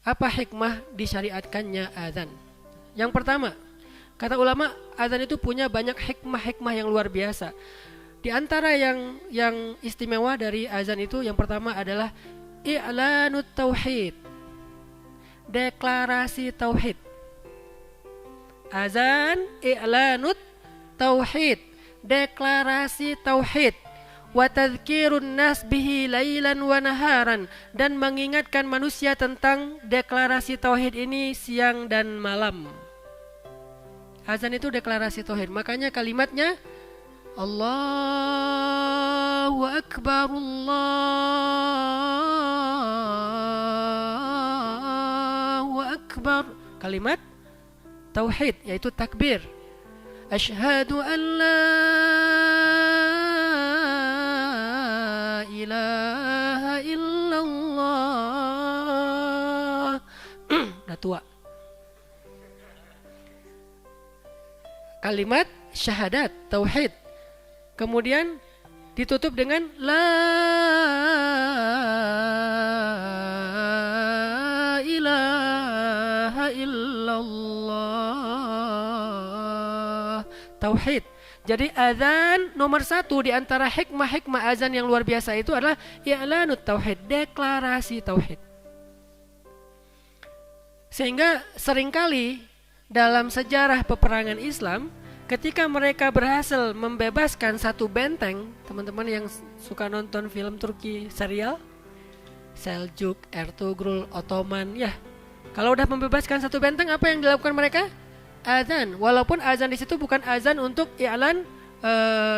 Apa hikmah disyariatkannya azan? Yang pertama, kata ulama, azan itu punya banyak hikmah-hikmah yang luar biasa. Di antara yang istimewa dari azan itu, yang pertama adalah i'lanut tauhid, deklarasi tauhid. Azan i'lanut tauhid, deklarasi tauhid. Wa tadhkirun nas bihi lailan wa naharan, dan mengingatkan manusia tentang deklarasi tauhid ini siang dan malam. Azan itu deklarasi tauhid. Makanya kalimatnya Allahu Akbar, Allahu Akbar. Kalimat tauhid, yaitu takbir. Asyhadu an la ilaha illallah. Udah tua. Kalimat syahadat, tauhid. Kemudian ditutup dengan la ilaha illallah. Tauhid. Jadi azan nomor 1 di antara hikmah-hikmah azan yang luar biasa itu adalah i'lanut tauhid, deklarasi tauhid. Sehingga seringkali dalam sejarah peperangan Islam, ketika mereka berhasil membebaskan satu benteng, teman-teman yang suka nonton film Turki serial, Seljuk, Ertugrul, Ottoman, ya. Kalau udah membebaskan satu benteng, apa yang dilakukan mereka? Azan. Walaupun azan di situ bukan azan untuk i'lan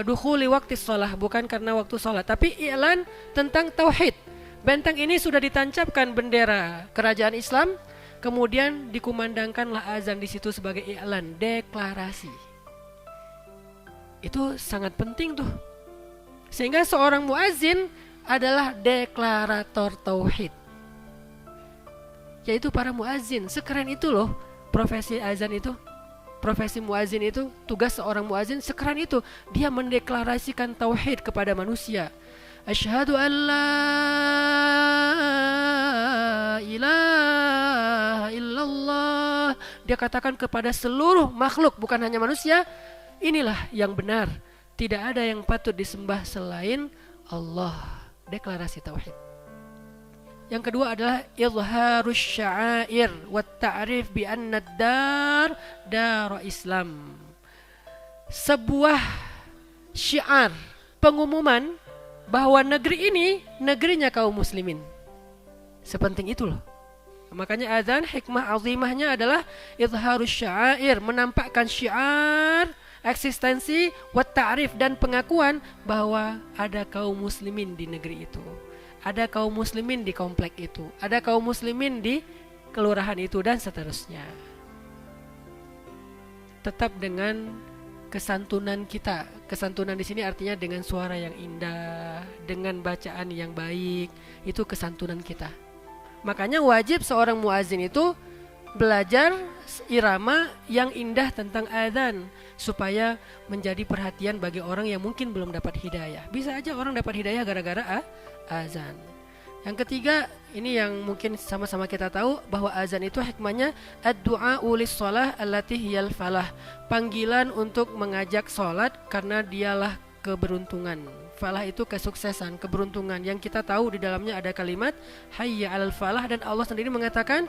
dukhuli waktu shalah, bukan karena waktu sholat, tapi i'lan tentang tauhid. Benteng ini sudah ditancapkan bendera kerajaan Islam, kemudian dikumandangkanlah azan di situ sebagai i'lan, deklarasi. Itu sangat penting tuh. Sehingga seorang muazzin adalah deklarator tauhid. Yaitu para muazzin. Sekeren itu loh profesi azan itu. Profesi muazzin itu, tugas seorang muazzin sekeren itu. Dia mendeklarasikan tauhid kepada manusia. Asyhadu an la ilaha illallah. Dia katakan kepada seluruh makhluk, bukan hanya manusia, inilah yang benar. Tidak ada yang patut disembah selain Allah. Deklarasi tauhid. Yang kedua adalah izharus sya'air wa ta'rif bi anna ad-dar dar Islam. Sebuah syiar, pengumuman bahwa negeri ini negerinya kaum muslimin. Sepenting itu loh. Makanya azan hikmah azimahnya adalah izharus sya'air, menampakkan syiar eksistensi wa ta'rif dan pengakuan bahwa ada kaum muslimin di negeri itu. Ada kaum muslimin di komplek itu, ada kaum muslimin di kelurahan itu, dan seterusnya. Tetap dengan kesantunan kita. Kesantunan di sini artinya dengan suara yang indah, dengan bacaan yang baik, itu kesantunan kita. Makanya wajib seorang muazzin itu belajar irama yang indah tentang azan, supaya menjadi perhatian bagi orang yang mungkin belum dapat hidayah. Bisa aja orang dapat hidayah gara-gara azan. Yang ketiga, ini yang mungkin sama-sama kita tahu, bahwa azan itu hikmahnya ad-du'a lis-shalah allati hiyal falah. Panggilan untuk mengajak salat karena dialah keberuntungan. Falah itu kesuksesan, keberuntungan. Yang kita tahu di dalamnya ada kalimat hayya 'alal falah, dan Allah sendiri mengatakan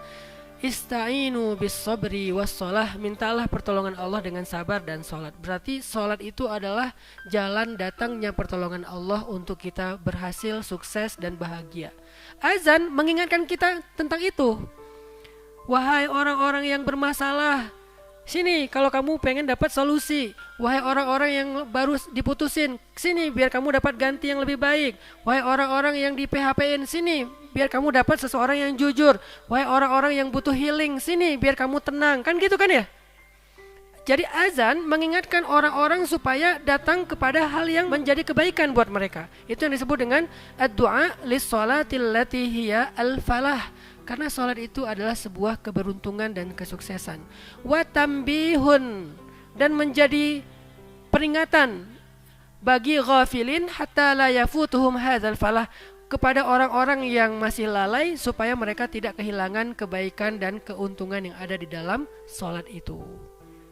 Ista'inu bis sabri was shalah, mintalah pertolongan Allah dengan sabar dan salat. Berarti salat itu adalah jalan datangnya pertolongan Allah untuk kita berhasil, sukses dan bahagia. Azan mengingatkan kita tentang itu. Wahai orang-orang yang bermasalah, sini kalau kamu pengen dapat solusi. Wahai orang-orang yang baru diputusin, sini biar kamu dapat ganti yang lebih baik. Wahai orang-orang yang di PHP-in, sini biar kamu dapat seseorang yang jujur. Wahai orang-orang yang butuh healing, sini biar kamu tenang. Kan gitu kan ya? Jadi azan mengingatkan orang-orang supaya datang kepada hal yang menjadi kebaikan buat mereka. Itu yang disebut dengan ad-du'a lis-shalatil lati hiya al-falah. Karena salat itu adalah sebuah keberuntungan dan kesuksesan. Wa tambihun, dan menjadi peringatan bagi ghafilin hatta la yafutuhum hadzal falah, kepada orang-orang yang masih lalai supaya mereka tidak kehilangan kebaikan dan keuntungan yang ada di dalam sholat itu.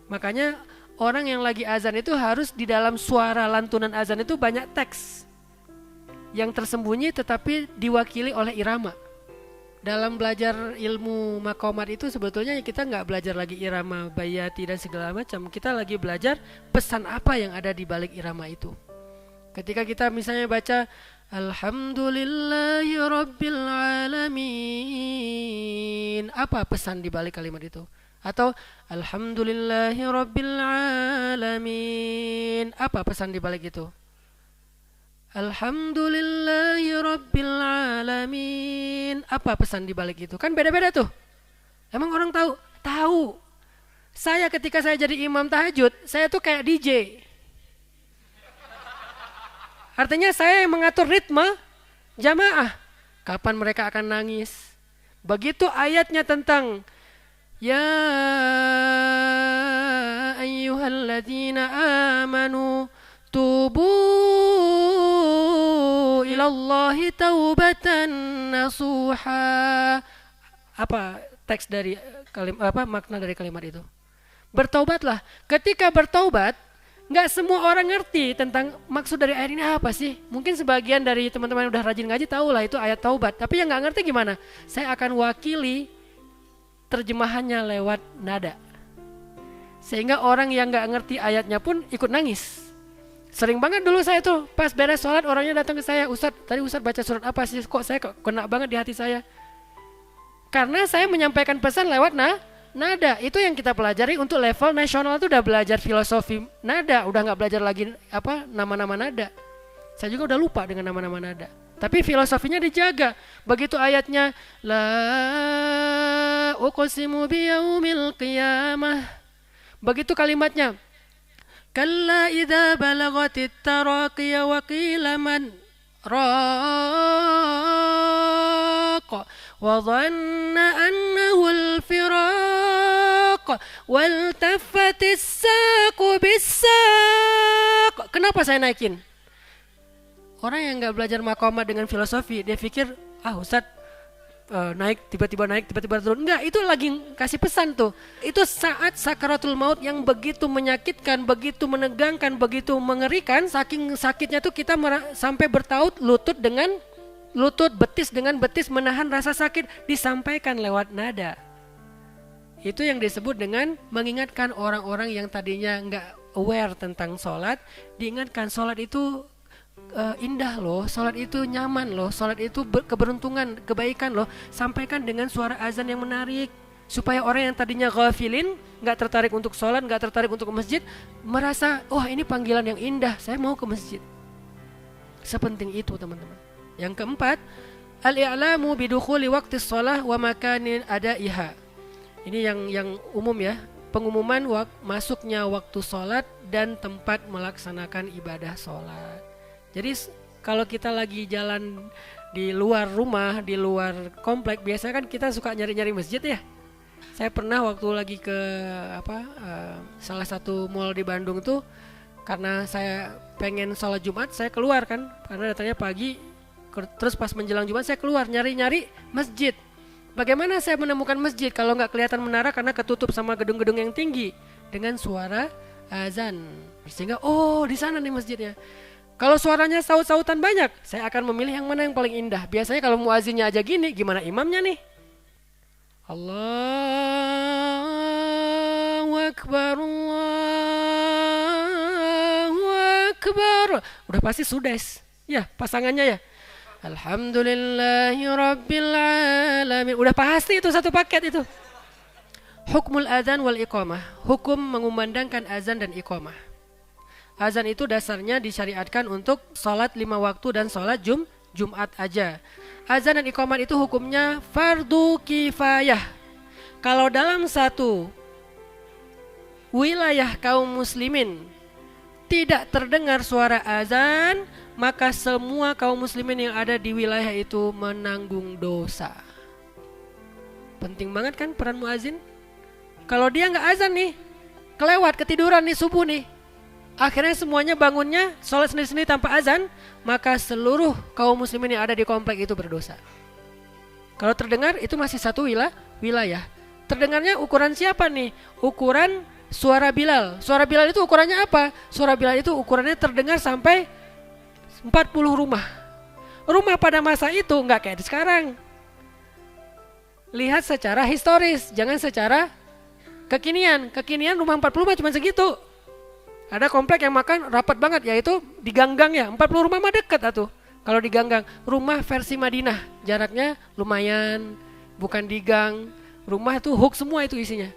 Makanya orang yang lagi azan itu harus di dalam suara lantunan azan itu banyak teks yang tersembunyi tetapi diwakili oleh irama. Dalam belajar ilmu maqamat itu sebetulnya kita nggak belajar lagi irama bayati dan segala macam. Kita lagi belajar pesan apa yang ada di balik irama itu. Ketika kita misalnya baca Alhamdulillahi Rabbil Alamin, apa pesan di balik kalimat itu? Atau Alhamdulillahi Rabbil Alamin, apa pesan di balik itu? Alhamdulillahi Rabbil Alamin, apa pesan di balik itu? Kan beda-beda tuh. Emang orang tahu? Tahu. Saya ketika saya jadi imam tahajud, saya tuh kayak DJ. Artinya saya yang mengatur ritme jamaah. Kapan mereka akan nangis. Begitu ayatnya tentang Ya ayyuhalladzina amanu tubu ilallahi taubatan nasuha. Apa teks dari makna dari kalimat itu? Bertaubatlah. Ketika bertaubat, nggak semua orang ngerti tentang maksud dari ayat ini apa sih. Mungkin sebagian dari teman-teman yang udah rajin ngaji tahu lah itu ayat taubat. Tapi yang nggak ngerti gimana? Saya akan wakili terjemahannya lewat nada. Sehingga orang yang nggak ngerti ayatnya pun ikut nangis. Sering banget dulu saya tuh pas beres sholat orangnya datang ke saya, Ustadz tadi Ustadz baca surat apa sih? Kok saya kena banget di hati saya? Karena saya menyampaikan pesan lewat nada. Itu yang kita pelajari untuk level nasional itu udah belajar filosofi nada, udah nggak belajar lagi nama-nama nada. Saya juga udah lupa dengan nama-nama nada. Tapi filosofinya dijaga. Begitu ayatnya la uqsimu biyaumil qiyamah. Begitu kalimatnya kalla idza balagatit taraqiya wa qila man raq wa dhanna annahu al-firaq waltafatis saqu bis-saq. Kenapa saya naikin? Orang yang nggak belajar maqamat dengan filosofi, dia pikir Ustadz naik tiba-tiba turun. Enggak, itu lagi kasih pesan tuh. Itu saat sakaratul maut yang begitu menyakitkan, begitu menegangkan, begitu mengerikan. Saking sakitnya tuh kita sampai bertaut lutut dengan lutut, betis dengan betis, menahan rasa sakit, disampaikan lewat nada. Itu yang disebut dengan mengingatkan orang-orang yang tadinya nggak aware tentang sholat, diingatkan sholat itu indah loh, sholat itu nyaman loh, sholat itu keberuntungan, kebaikan loh. Sampaikan dengan suara azan yang menarik supaya orang yang tadinya ghafilin, gak tertarik untuk sholat, gak tertarik untuk ke masjid, merasa ini panggilan yang indah, saya mau ke masjid. Sepenting itu teman-teman. Yang keempat, al-i'lamu bidukhuli waqtis shalah wa makanin adaiha. Ini yang umum ya, pengumuman masuknya waktu sholat dan tempat melaksanakan ibadah sholat. Jadi kalau kita lagi jalan di luar rumah, di luar komplek, biasanya kan kita suka nyari-nyari masjid ya. Saya pernah waktu lagi ke salah satu mall di Bandung tuh, karena saya pengen sholat Jumat, saya keluar kan, karena datangnya pagi. Terus pas menjelang Jumat saya keluar nyari-nyari masjid. Bagaimana saya menemukan masjid kalau nggak kelihatan menara karena ketutup sama gedung-gedung yang tinggi dengan suara azan. Sehingga di sana nih masjidnya. Kalau suaranya saut-sautan banyak, saya akan memilih yang mana yang paling indah. Biasanya kalau muazinnya aja gini, gimana imamnya nih? Allahu Akbar, Allahu Akbar. Udah pasti sudes. Ya, pasangannya ya. Alhamdulillahi Rabbil Alamin. Udah pasti itu satu paket itu. Hukmul adzan wal iqamah. Hukum mengumandangkan azan dan iqamah. Azan itu dasarnya disyariatkan untuk sholat 5 waktu dan sholat Jumat aja. Azan dan iqamat itu hukumnya fardu kifayah. Kalau dalam satu wilayah kaum muslimin tidak terdengar suara azan, maka semua kaum muslimin yang ada di wilayah itu menanggung dosa. Penting banget kan peran muazin? Kalau dia nggak azan nih, kelewat ketiduran nih subuh nih, Akhirnya semuanya bangunnya sholat sendiri-sendiri tanpa azan, maka seluruh kaum muslimin yang ada di komplek itu berdosa. Kalau terdengar itu masih satu wilayah. Terdengarnya ukuran siapa nih? Ukuran suara Bilal. Suara Bilal itu ukurannya apa? Suara Bilal itu ukurannya terdengar sampai 40 rumah. Rumah pada masa itu nggak kayak sekarang. Lihat secara historis, jangan secara kekinian. Kekinian rumah 40 rumah cuma segitu. Ada komplek yang makan rapat banget, yaitu di ganggang ya. 40 rumah mah deket atuh. Kalau di ganggang, rumah versi Madinah, jaraknya lumayan, bukan di gang. Rumah itu hook semua itu isinya.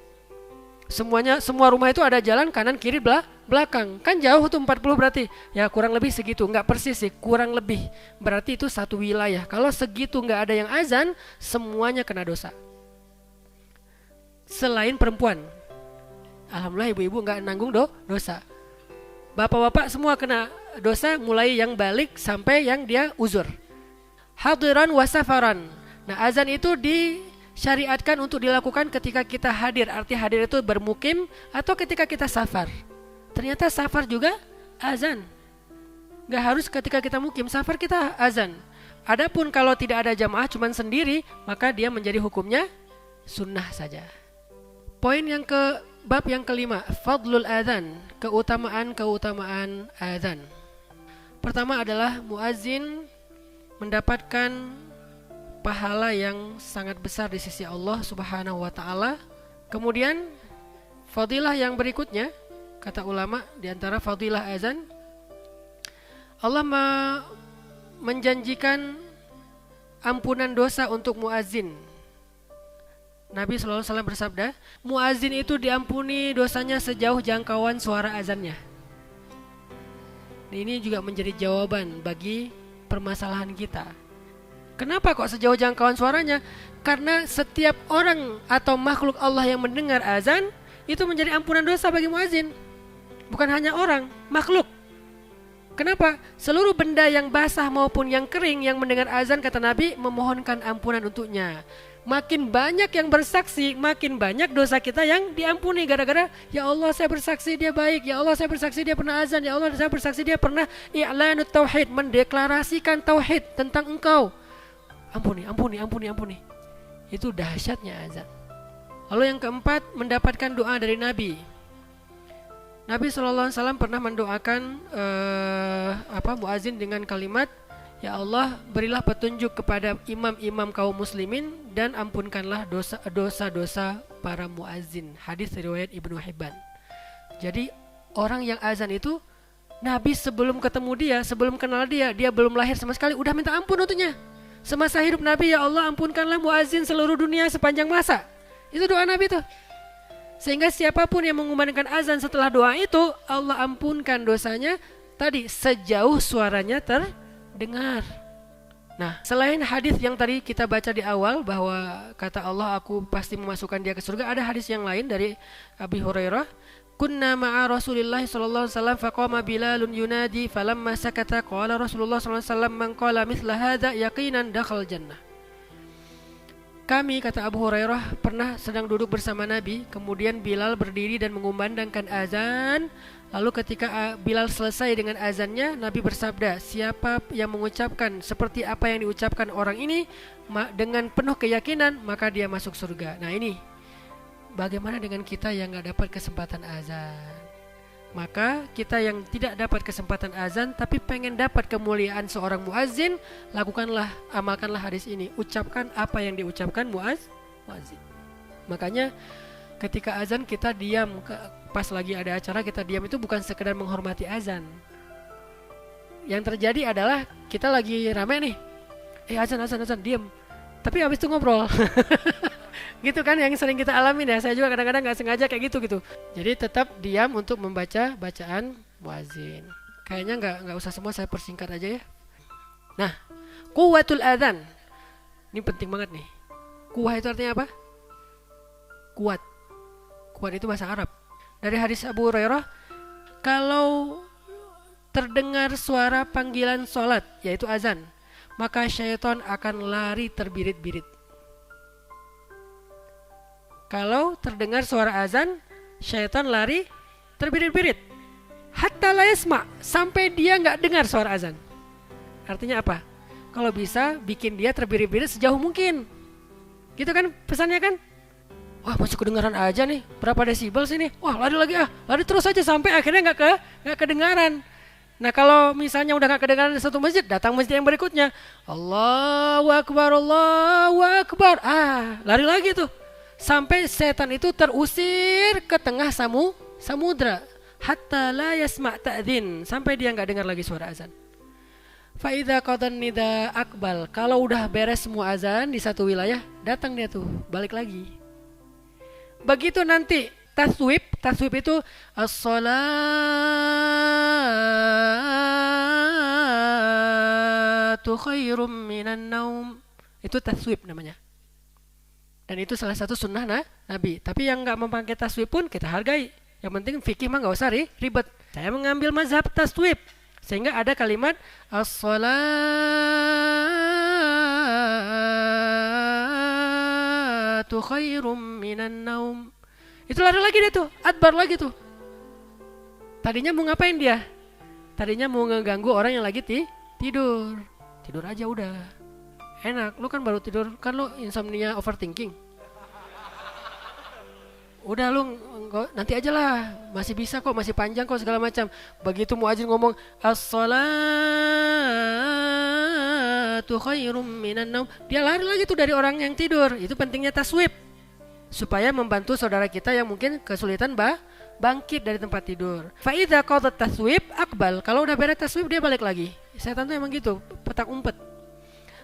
Semua rumah itu ada jalan kanan kiri belakang. Kan jauh tuh 40 berarti. Ya kurang lebih segitu, enggak persis sih, kurang lebih. Berarti itu satu wilayah. Kalau segitu enggak ada yang azan, semuanya kena dosa. Selain perempuan. Alhamdulillah ibu-ibu enggak nanggung dosa. Bapak-bapak semua kena dosa, mulai yang balik sampai yang dia uzur. Hadiran wa safaran. Nah, azan itu disyariatkan untuk dilakukan ketika kita hadir. Arti hadir itu bermukim atau ketika kita safar. Ternyata safar juga azan. Gak harus ketika kita mukim, safar kita azan. Adapun kalau tidak ada jamaah cuman sendiri, maka dia menjadi hukumnya sunnah saja. Poin yang bab yang kelima, fadlul adzan, keutamaan adzan. Pertama adalah muazzin mendapatkan pahala yang sangat besar di sisi Allah Subhanahu wa taala. Kemudian fadilah yang berikutnya, kata ulama, di antara fadilah azan, Allah menjanjikan ampunan dosa untuk muazzin. Nabi SAW bersabda, muazzin itu diampuni dosanya sejauh jangkauan suara azannya. Ini juga menjadi jawaban bagi permasalahan kita. Kenapa kok sejauh jangkauan suaranya? Karena setiap orang atau makhluk Allah yang mendengar azan itu menjadi ampunan dosa bagi muazzin. Bukan hanya orang, makhluk. Kenapa? Seluruh benda yang basah maupun yang kering yang mendengar azan, kata Nabi, memohonkan ampunan untuknya. Makin banyak yang bersaksi, makin banyak dosa kita yang diampuni. Gara-gara, ya Allah saya bersaksi dia baik, ya Allah saya bersaksi dia pernah azan, ya Allah saya bersaksi dia pernah i'lanut tauhid, mendeklarasikan tauhid tentang engkau. Ampuni. Itu dahsyatnya azan. Lalu yang keempat, mendapatkan doa dari Nabi. Nabi SAW pernah mendoakan muazzin dengan kalimat, ya Allah, berilah petunjuk kepada imam-imam kaum muslimin dan ampunkanlah dosa-dosa para muazzin. Hadis riwayat Ibnu Hibban. Jadi orang yang azan itu, Nabi sebelum ketemu dia, sebelum kenal dia belum lahir sama sekali, udah minta ampun untuknya. Semasa hidup Nabi, ya Allah ampunkanlah muazzin seluruh dunia sepanjang masa. Itu doa Nabi tuh. Sehingga siapapun yang mengumandangkan azan setelah doa itu, Allah ampunkan dosanya tadi sejauh suaranya terdengar. Nah, selain hadis yang tadi kita baca di awal bahwa kata Allah, aku pasti memasukkan dia ke surga, ada hadis yang lain dari Abi Hurairah. Kunna ma'a Rasulillah sallallahu alaihi wasallam faqama Bilalun yunadi falamma sakata qala Rasulullah sallallahu alaihi wasallam man qala mithla hadza yaqinan dakhal jannah. Kami, kata Abu Hurairah, pernah sedang duduk bersama Nabi, kemudian Bilal berdiri dan mengumandangkan azan. Lalu ketika Bilal selesai dengan azannya, Nabi bersabda, siapa yang mengucapkan seperti apa yang diucapkan orang ini dengan penuh keyakinan, maka dia masuk surga. Nah ini, bagaimana dengan kita yang gak dapat kesempatan azan? Maka kita yang tidak dapat kesempatan azan tapi pengen dapat kemuliaan seorang muazzin, amalkanlah hadis ini. Ucapkan apa yang diucapkan muazzin. Makanya ketika azan kita diam, pas lagi ada acara kita diam, itu bukan sekedar menghormati azan. Yang terjadi adalah kita lagi rame nih, azan diam, tapi habis itu ngobrol. Gitu kan yang sering kita alamin ya. Saya juga kadang-kadang gak sengaja kayak gitu. Jadi tetap diam untuk membaca bacaan muazzin. Kayaknya gak usah semua, saya persingkat aja ya. Nah, quwwatul adzan. Ini penting banget nih. Quwwah itu artinya apa? Kuat. Kuat itu bahasa Arab. Dari hadis Abu Hurairah, kalau terdengar suara panggilan sholat, yaitu azan, maka syaitan akan lari terbirit-birit. Kalau terdengar suara azan, syaitan lari terbirit-birit. Hatta la yasma, sampai dia nggak dengar suara azan. Artinya apa? Kalau bisa bikin dia terbiri-biri sejauh mungkin. Gitu kan pesannya kan? Wah, masih kedengaran aja nih. Berapa desibel sih nih? Wah, lari lagi ah. Lari terus aja sampai akhirnya nggak kedengaran. Nah, kalau misalnya udah nggak kedengaran di satu masjid, datang masjid yang berikutnya. Allahu Akbar, Allahu Akbar. Ah, lari lagi tuh. Sampai setan itu terusir ke tengah samudra. Hatta la yasma' ta'dzin, sampai dia nggak dengar lagi suara azan. Fa idza qadan nida akbal, kalau udah beres semua azan di satu wilayah, datang dia tuh, balik lagi. Begitu nanti taswib itu as-salatu khairum minan naum. Itu taswib namanya. Dan itu salah satu sunnah Nabi. Tapi yang nggak memakai taswib pun kita hargai. Yang penting fikih mah nggak usah ribet. Saya mengambil mazhab taswib. Sehingga ada kalimat as-salatu khairum minan naum. Itu lari lagi dia tuh, adbar lagi tuh. Tadinya mau ngapain dia? Tadinya mau ngeganggu orang yang lagi tidur. Tidur aja udah. Enak, lu kan baru tidur, kan lu insomnia overthinking. Udah lu nanti aja lah, masih bisa kok, masih panjang kok segala macam. Begitu muadzin ngomong as-salatu khairum minan naum, dia lari lagi tuh dari orang yang tidur. Itu pentingnya taswib, supaya membantu saudara kita yang mungkin kesulitan bangkit dari tempat tidur. Fa idza qadat taswib akbal, kalau udah beres taswib dia balik lagi. Setan tuh emang gitu, petak umpet.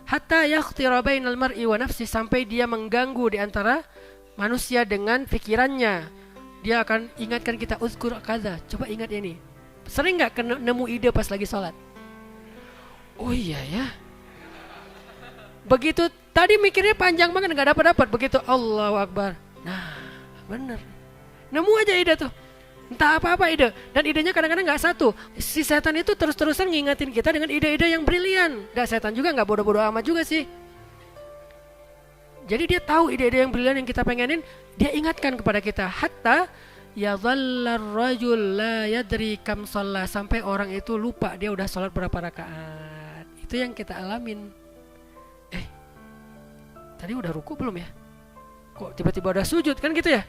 Hatta yakhtira bainal mar'i wa nafsi, sampai dia mengganggu di antara manusia dengan pikirannya. Dia akan ingatkan kita, uzkur kaza, coba ingat ini. Sering gak nemu ide pas lagi sholat? Oh iya ya. Begitu tadi mikirnya panjang banget gak dapat. Begitu Allahu Akbar, nah bener, nemu aja ide tuh. Entah apa-apa ide. Dan idenya kadang-kadang gak satu. Si setan itu terus-terusan ngingetin kita dengan ide-ide yang brilian. Dan setan juga gak bodoh-bodoh amat juga sih. Jadi dia tahu ide-ide yang brilian yang kita pengenin, dia ingatkan kepada kita. Hatta yadhallar rajul la yadri kam shalla, sampai orang itu lupa dia udah sholat berapa rakaat. Itu yang kita alamin. Tadi udah ruku belum ya? Kok tiba-tiba udah sujud kan gitu ya?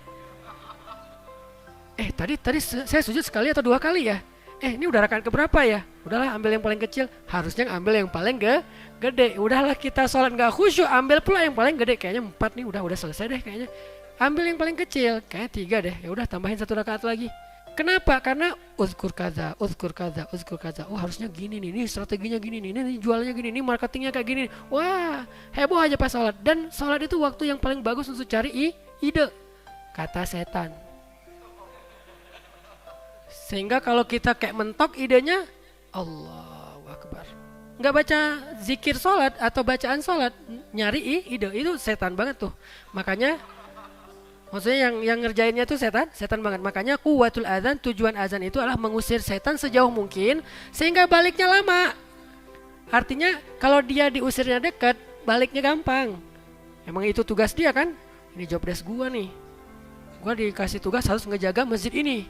Tadi saya sujud sekali atau dua kali ya? Ini udah rakaat keberapa ya? Udahlah ambil yang paling kecil. Harusnya ambil yang paling gede. Udahlah kita sholat gak khusyuk, ambil pula yang paling gede. Kayaknya 4 nih udah selesai deh kayaknya. Ambil yang paling kecil, kayaknya 3 deh. Ya udah tambahin 1 rakaat lagi. Kenapa? Karena uzkur kaza. Oh harusnya gini nih, ini strateginya gini nih, ini jualnya gini, ini marketingnya kayak gini. Wah, heboh aja pas sholat. Dan sholat itu waktu yang paling bagus untuk cari ide, kata setan. Sehingga kalau kita kayak mentok idenya, Allahu Akbar, nggak baca zikir sholat atau bacaan sholat, nyari ide, itu setan banget tuh. Makanya maksudnya yang ngerjainnya tuh setan banget. Makanya quwwatul adzan, tujuan azan itu adalah mengusir setan sejauh mungkin sehingga baliknya lama. Artinya kalau dia diusirnya dekat, baliknya gampang. Emang itu tugas dia kan? Ini job desk gua nih. Gua dikasih tugas harus ngejaga masjid ini.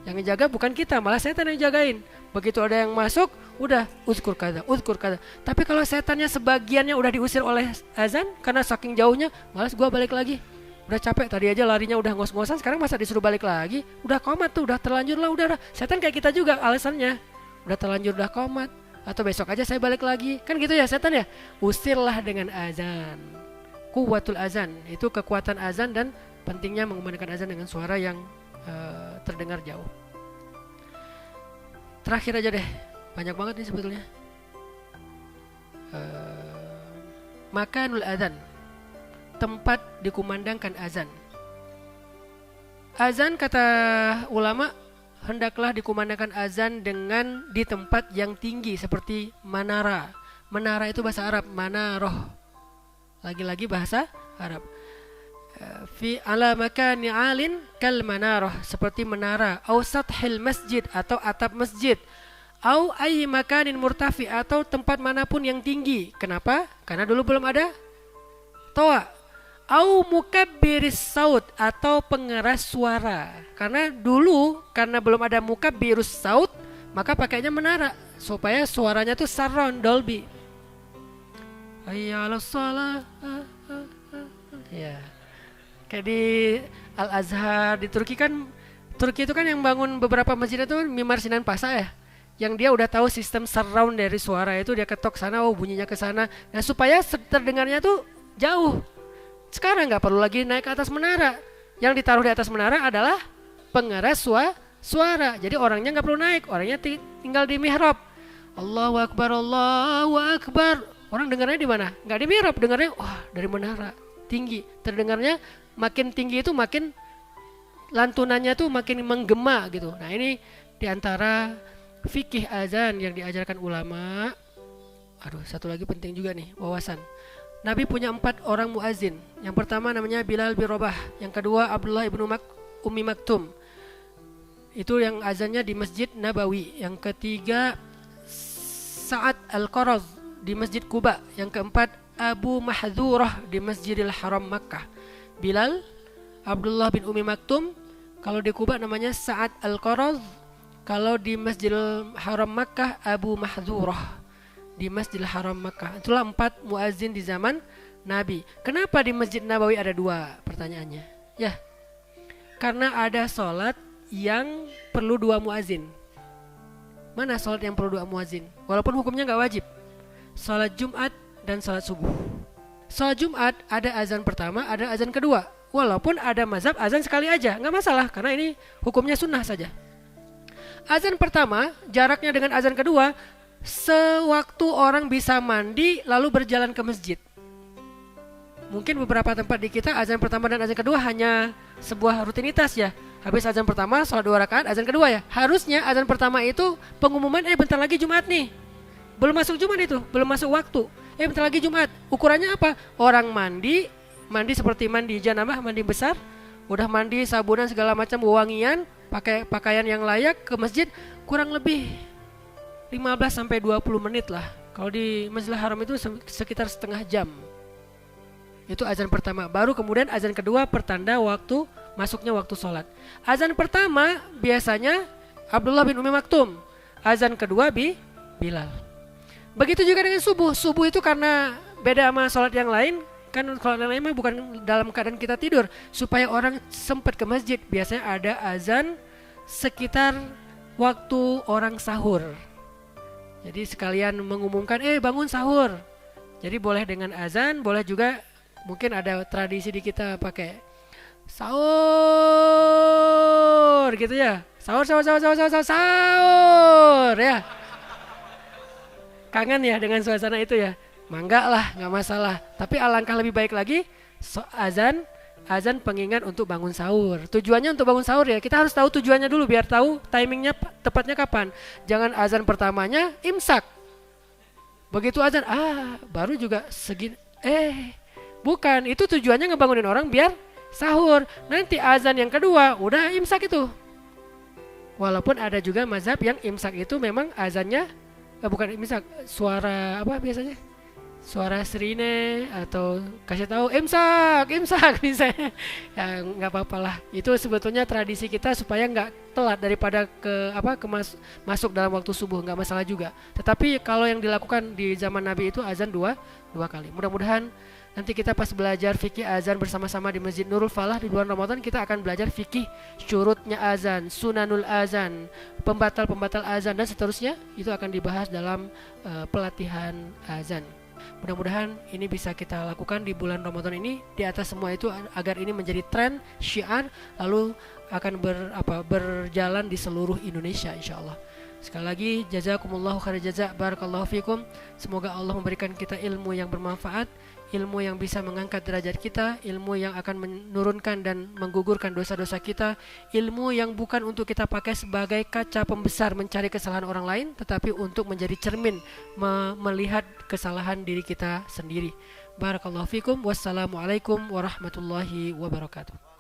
Yang ngejaga bukan kita, malah setan yang jagain. Begitu ada yang masuk, udah uzkur kaza. Tapi kalau setannya sebagiannya udah diusir oleh azan karena saking jauhnya, malas gua balik lagi. Udah capek, tadi aja larinya udah ngos-ngosan, sekarang masa disuruh balik lagi? Udah komat tuh, udah terlanjur lah, udah. Setan kayak kita juga alasannya. Udah terlanjur, udah komat. Atau besok aja saya balik lagi. Kan gitu ya setan ya? Usirlah dengan azan. Quwwatul azan, itu kekuatan azan dan pentingnya mengumandangkan azan dengan suara yang terdengar jauh. Terakhir aja deh, banyak banget nih sebetulnya. Makanul azan, tempat dikumandangkan azan. Azan kata ulama, hendaklah dikumandangkan azan dengan di tempat yang tinggi seperti menara. Menara itu bahasa Arab, manaroh. Lagi-lagi bahasa Arab. Fi ala makani alin kal manarah, seperti menara, au sathil masjid atau atap masjid, au ayyi makanin murtafi, atau tempat manapun yang tinggi. Kenapa? Karena dulu belum ada toa. Au mukabbiris saut atau pengeras suara. Karena dulu karena belum ada mukabbirus saut, maka pakainya menara supaya suaranya tuh surround Dolby. Hayya 'alas shalah. Ya. Kayak di Al Azhar di Turki kan, Turki itu kan yang bangun beberapa masjid itu Mimar Sinan Pasha ya. Yang dia udah tahu sistem surround dari suara itu, dia ketok sana, oh bunyinya ke sana. Nah supaya terdengarnya tuh jauh. Sekarang nggak perlu lagi naik ke atas menara. Yang ditaruh di atas menara adalah pengeras suara. Jadi orangnya nggak perlu naik, orangnya tinggal di mihrab. Allahu Akbar, Allahu Akbar. Orang dengarnya di mana? Nggak di mihrab, dengarnya wah dari menara tinggi. Terdengarnya makin tinggi itu makin lantunannya tuh makin menggema gitu. Nah ini diantara fikih azan yang diajarkan ulama. Aduh, satu lagi penting juga nih wawasan. Nabi punya 4 orang muazin. Yang pertama namanya Bilal bin Rabah. Yang kedua Abdullah ibnu Ummi Maktum. Itu yang azannya di Masjid Nabawi. Yang ketiga Sa'ad Al-Qaraz di Masjid Quba. Yang keempat Abu Mahdzurah di Masjidil Haram Makkah. Bilal, Abdullah bin Ummi Maktum. Kalau di Quba namanya Sa'ad Al-Qaraz. Kalau di Masjidil Haram Makkah Abu Mahdzurah di Masjidil Haram Makkah. Itulah 4 muazin di zaman Nabi. Kenapa di Masjid Nabawi ada 2? Pertanyaannya. Ya, karena ada sholat yang perlu 2 muazin. Mana sholat yang perlu 2 muazin? Walaupun hukumnya nggak wajib. Sholat Jumat dan sholat subuh. Sholat Jumat ada azan pertama, ada azan kedua. Walaupun ada mazhab azan sekali aja, nggak masalah karena ini hukumnya sunnah saja. Azan pertama jaraknya dengan azan kedua sewaktu orang bisa mandi lalu berjalan ke masjid. Mungkin beberapa tempat di kita azan pertama dan azan kedua hanya sebuah rutinitas ya. Habis azan pertama sholat 2 rakaat, azan kedua ya. Harusnya azan pertama itu pengumuman bentar lagi Jumat nih. Belum masuk Jumat itu, belum masuk waktu. Bentar lagi Jumat. Ukurannya apa? Orang mandi seperti mandi janabah, mandi besar. Udah mandi sabunan segala macam wangian, pakai pakaian yang layak ke masjid, kurang lebih 15-20 menit lah. Kalau di Masjidil Haram itu sekitar setengah jam. Itu azan pertama. Baru kemudian azan kedua pertanda waktu masuknya waktu sholat. Azan pertama biasanya Abdullah bin Ummi Maktum. Azan kedua Bilal. Begitu juga dengan subuh. Subuh itu karena beda sama sholat yang lain. Kan kalau yang lain mah bukan dalam keadaan kita tidur. Supaya orang sempat ke masjid. Biasanya ada azan sekitar waktu orang sahur. Jadi sekalian mengumumkan bangun sahur. Jadi boleh dengan azan, boleh juga mungkin ada tradisi di kita pakai sahur gitu ya. Sahur ya. Kangen ya dengan suasana itu ya. Mangga lah, nggak masalah. Tapi alangkah lebih baik lagi azan pengingat untuk bangun sahur. Tujuannya untuk bangun sahur ya. Kita harus tahu tujuannya dulu biar tahu timingnya tepatnya kapan. Jangan azan pertamanya imsak. Begitu azan baru juga segini. Bukan, itu tujuannya ngebangunin orang biar sahur. Nanti azan yang kedua udah imsak itu. Walaupun ada juga mazhab yang imsak itu memang azannya bukan imsak, suara apa biasanya? Suara sirine atau kasih tahu imsak misalnya. Ya nggak apa-apa lah. Itu sebetulnya tradisi kita supaya nggak telat daripada masuk dalam waktu subuh, nggak masalah juga. Tetapi kalau yang dilakukan di zaman Nabi itu azan dua kali. Mudah-mudahan nanti kita pas belajar fikih azan bersama-sama di Masjid Nurul Falah di bulan Ramadan, kita akan belajar fikih syurutnya azan, sunanul azan, pembatal azan dan seterusnya. Itu akan dibahas dalam pelatihan azan. Mudah-mudahan ini bisa kita lakukan di bulan Ramadan ini. Di atas semua itu agar ini menjadi tren, syiar, lalu akan berjalan di seluruh Indonesia insyaallah. Sekali lagi jazakumullahu khairan jazak, barakallahu fikum. Semoga Allah memberikan kita ilmu yang bermanfaat, ilmu yang bisa mengangkat derajat kita, ilmu yang akan menurunkan dan menggugurkan dosa-dosa kita, ilmu yang bukan untuk kita pakai sebagai kaca pembesar mencari kesalahan orang lain, tetapi untuk menjadi cermin melihat kesalahan diri kita sendiri. Barakallahu fikum. Wassalamualaikum warahmatullahi wabarakatuh.